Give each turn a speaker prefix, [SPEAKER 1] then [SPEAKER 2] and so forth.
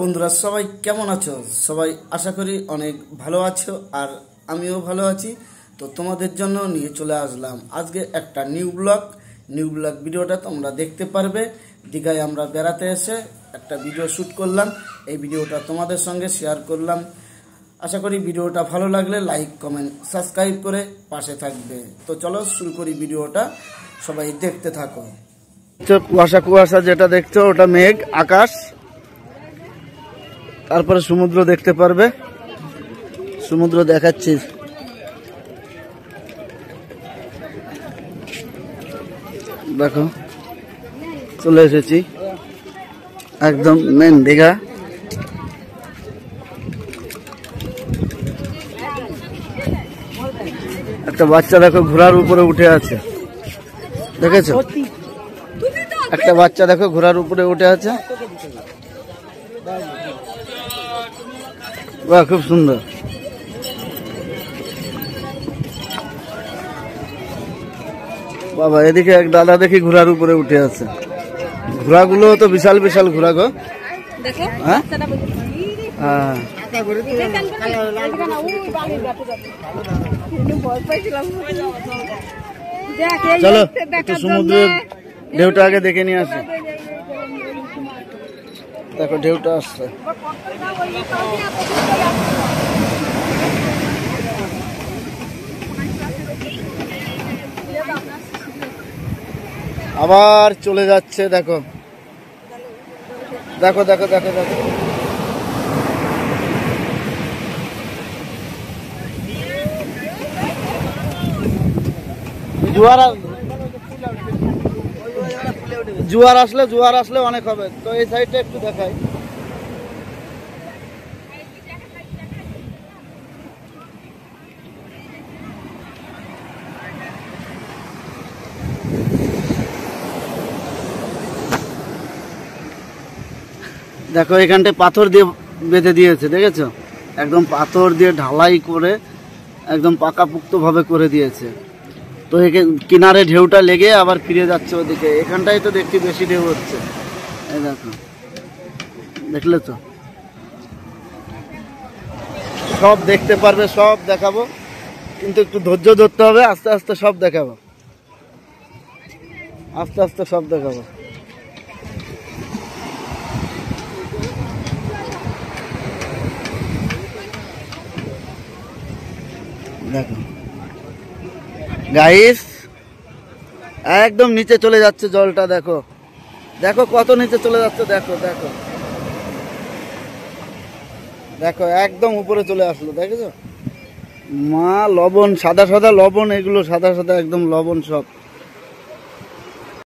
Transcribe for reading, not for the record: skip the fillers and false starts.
[SPEAKER 1] বন্ধুরা সবাই কেমন আছো? সবাই আশা করি অনেক ভালো আছো, আর আমিও ভালো আছি। তো তোমাদের জন্য নিয়ে চলে আসলাম আজকে একটা নিউ ব্লগ ভিডিওটা তোমরা দেখতে পারবে। দীঘায় আমরা বেড়াতে এসে একটা ভিডিও শ্যুট করলাম, এই ভিডিওটা তোমাদের সঙ্গে শেয়ার করলাম। আশা করি ভিডিওটা ভালো লাগলে লাইক কমেন্ট সাবস্ক্রাইব করে পাশে থাকবে। তো চলো শুরু করি ভিডিওটা, সবাই দেখতে থাকো। কুয়াশা কুয়াশা যেটা দেখছো ওটা মেঘ, আকাশ, তারপরে সমুদ্র দেখতে পারবে। সমুদ্র দেখাচ্ছি, দেখো চলে এসেছি একদম মেন দীঘা। একটা বাচ্চা দেখো ঘোড়ার উপরে উঠে আছে, দেখেছো? একটা বাচ্চা দেখো ঘোড়ার উপরে উঠে আছে, বাহ খুব সুন্দর। বাবা এদিকে এক দাদা দেখি ঘোড়ার উপরে উঠে আছে। ঘোড়াগুলো তো বিশাল বিশাল ঘোড়া গো। হ্যাঁ চলো একটু সমুদ্রের ঢেউটা আগে দেখে নিয়ে আসি। দেখো ঢেউটা আসছে, আবার চলে যাচ্ছে। দেখো দেখো দেখো দেখো দেখো জোয়ার আসলে অনেক হবে। তো এই সাইডটা একটু দেখাই। দেখো এখানটায় পাথর দিয়ে বেঁধে দিয়েছে, দেখেছো? একদম পাথর দিয়ে ঢালাই করে একদম পাকাপুক্ত ভাবে করে দিয়েছে। তো কিনারে ঢেউটা লেগে আবার ফিরে যাচ্ছে ওদিকে। এখানটাই তো দেখছি বেশি ঢেউ হচ্ছে। এই দেখো, দেখলে তো? সব দেখতে পারবে, সব দেখাবো, কিন্তু একটু ধৈর্য ধরতে হবে। আস্তে আস্তে সব দেখাবো, আস্তে আস্তে সব দেখাবো। দেখো গাইস, একদম নিচে চলে যাচ্ছে জলটা। দেখো দেখো কত নিচে চলে যাচ্ছে। দেখো দেখো দেখো একদম উপরে চলে আসলো, দেখেছো? মা লবণ, সাদা সাদা লবণ, এগুলো সাদা সাদা একদম লবণ সব।